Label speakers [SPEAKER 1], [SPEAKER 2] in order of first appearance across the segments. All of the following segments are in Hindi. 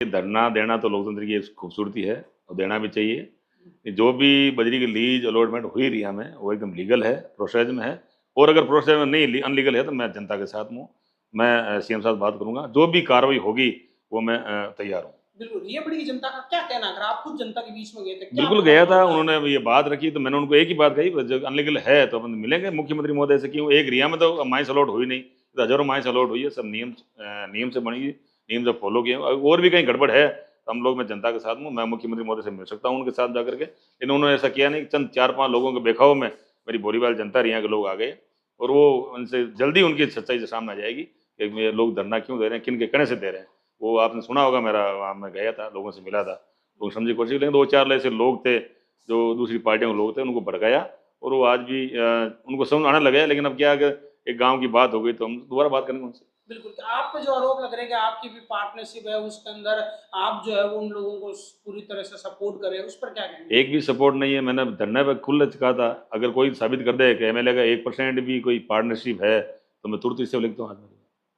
[SPEAKER 1] धरना देना तो लोकतंत्र की एक खूबसूरती है और देना भी चाहिए। जो भी बजरी की लीज अलॉटमेंट हुई रिया में वो एकदम लीगल है, प्रोसेस में है। और अगर प्रोसेस में नहीं अनलीगल है तो मैं जनता के साथ हूँ। मैं सीएम साहब बात करूंगा, जो भी कार्रवाई होगी वो मैं तैयार हूँ।
[SPEAKER 2] बिल्कुल, रियाबड़ी की जनता का क्या कहना है? अगर आप खुद जनता के बीच में गए थे, क्या
[SPEAKER 1] बिल्कुल
[SPEAKER 2] आपका
[SPEAKER 1] गया था,
[SPEAKER 2] मानना है?
[SPEAKER 1] उन्होंने ये बात रखी तो मैंने उनको एक ही बात कही, जब अनलीगल है तो अपन मिलेंगे मुख्यमंत्री महोदय से। क्यों एक रिया में तो माइंस अलॉट हुई नहीं, तो हजारों माइंस अलॉट हुई है, सब नियम से बनी, नियम से फॉलो किए। और भी कहीं गड़बड़ है तो हम लोग, मैं जनता के साथ हूँ, मैं मुख्यमंत्री महोदय से मिल सकता हूँ उनके साथ जाकर के। लेकिन उन्होंने ऐसा किया नहीं। चंद 4-5 लोगों के बेखाव में मेरी बोरीवाल जनता रिया के लोग आ गए, और वो उनसे जल्दी उनकी सच्चाई से सामने आ जाएगी कि ये लोग धरना क्यों दे रहे हैं, किन के कहने से दे रहे हैं। वो आपने सुना होगा, मेरा वहाँ मैं गया था, लोगों से मिला था, तो समझी कोशिश। लेकिन 2-4 ऐसे लोग थे जो दूसरी पार्टियों के लोग थे, उनको भड़काया, और वो आज भी उनको समझ आने लगे। लेकिन अब क्या, अगर एक गांव की बात हो गई तो हम दोबारा बात करेंगे उनसे।
[SPEAKER 2] बिल्कुल, आप पे जो आरोप लग रहे हैं कि आपकी भी पार्टनरशिप है, उसके अंदर आप जो है वो उन लोगों को पूरी तरह से सपोर्ट कर रहे हैं, उस पर क्या कहेंगे?
[SPEAKER 1] एक भी सपोर्ट नहीं है। मैंने धरने पर खुल कहा था, अगर कोई साबित कर दे कि एमएलए का 1% भी कोई पार्टनरशिप है तो मैं तुरंत इससे लिखता हूँ।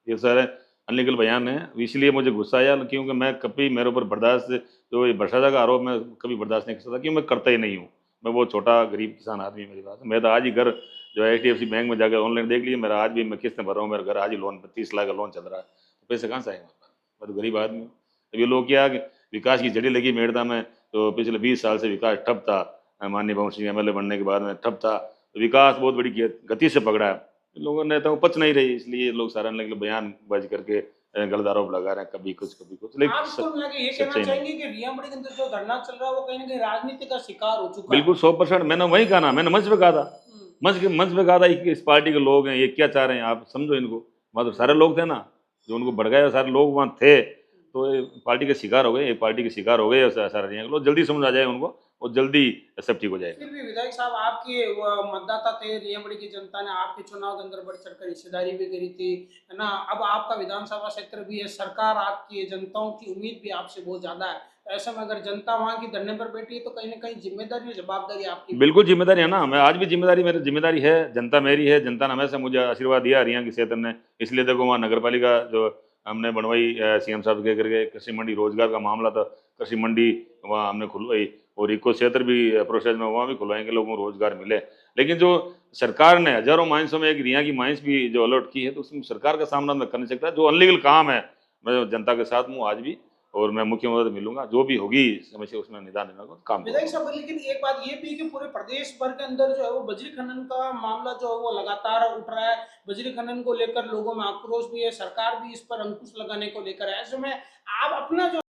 [SPEAKER 1] ये सारे अनलीगल बयान है, इसलिए मुझे गुस्सा आया, क्योंकि मैं कभी, मेरे ऊपर बर्दाश्त, जो ये भ्रष्टाचार का आरोप मैं कभी बर्दाश्त नहीं कर सकता, क्योंकि मैं करता ही नहीं हूँ। मैं बहुत छोटा गरीब किसान आदमी, मेरी बात। मैं तो आज ही घर जो है HDFC बैंक में जाकर ऑनलाइन देख लिया, मेरा आज भी मैं किस्त भर रहा हूँ, मेरा घर आज ही लोन 30 लाख का लोन चल रहा है, तो पैसे कहाँ से आएंगे? मैं तो गरीब आदमी हूँ। अब ये लोग क्या, विकास की जड़ी लगी मेड़ता में, तो पिछले 20 साल से विकास ठप था। माननीय पवन सिंह एमएलए बनने के बाद में ठप था, तो विकास बहुत बड़ी गति से पकड़ा है। लोगों ने तो पच नहीं रही, इसलिए लोग सारा बयानबाजी करके गलत आरोप लगा रहे हैं, कभी कुछ कभी कुछ,
[SPEAKER 2] आप
[SPEAKER 1] लेकिन
[SPEAKER 2] इसको मिला के ये कहना
[SPEAKER 1] सच्चाई नहीं है।
[SPEAKER 2] चाहेंगे कि रियाबड़ी के अंदर जो धरना चल रहा है, वो कहीं न कहीं राजनीति का शिकार हो चुका है?
[SPEAKER 1] बिल्कुल 100%। मैंने वही कहा ना, मैंने मंच पे कहा था,
[SPEAKER 2] हुँ।
[SPEAKER 1] मंच पे कहा था कि इस पार्टी के लोग हैं, ये क्या चाह रहे हैं, आप समझो इनको। वहाँ तो सारे लोग थे ना, जो उनको भड़काया, सारे लोग वहाँ थे। तो ये पार्टी के शिकार हो गए, ये पार्टी के शिकार हो गए, और सारा रिया के लोग, जल्दी समझ आ जाए उनको, और जल्दी सब ठीक हो जाएगा।
[SPEAKER 2] फिर भी विधायक साहब, आपके मतदाता थे, रियाबड़ी की जनता ने आपके चुनाव के अंदर बढ़ चढ़कर हिस्सेदारी भी करी थी, है ना? अब आपका विधानसभा क्षेत्र भी है, सरकार आपकी है, जनताओं की उम्मीद भी आपसे बहुत ज़्यादा है। तो ऐसे में अगर जनता वहाँ की धरने पर बैठी है, तो कहीं न कहीं ज़िम्मेदारी और जवाबदारी आपकी भी
[SPEAKER 1] बिल्कुल जिम्मेदारी है ना, मैं आज भी जिम्मेदारी, मेरी जिम्मेदारी है, जनता मेरी है। जनता ने हमेशा मुझे आशीर्वाद दिया रिया के क्षेत्र ने, इसलिए देखो वहाँ नगर पालिका जो हमने बनवाई, सीएम साहब के करके, कृषि मंडी, रोजगार का मामला था, कृषि मंडी वहाँ हमने खुलवाई, और इको क्षेत्र भी प्रोसेस में, वहाँ भी खुलवाएंगे, लोगों को रोजगार मिले। लेकिन जो सरकार ने हजारों माइंसों में एक रिया की माइंस भी जो अलॉट की है, तो उसमें सरकार का सामना मैं कर नहीं सकता। जो अनलीगल काम है, मैं जनता के साथ हूँ आज भी, और मैं मुख्यमंत्री से मिलूंगा, जो भी होगी समस्या उसमें निदान देने का काम
[SPEAKER 2] विधायक
[SPEAKER 1] करूंगा।
[SPEAKER 2] साहब, लेकिन एक बात ये भी है कि पूरे प्रदेश भर के अंदर जो है वो बजरी खनन का मामला जो है वो लगातार उठ रहा है। बजरी खनन को लेकर लोगों में आक्रोश भी है, सरकार भी इस पर अंकुश लगाने को लेकर है। ऐसे में आप अपना जो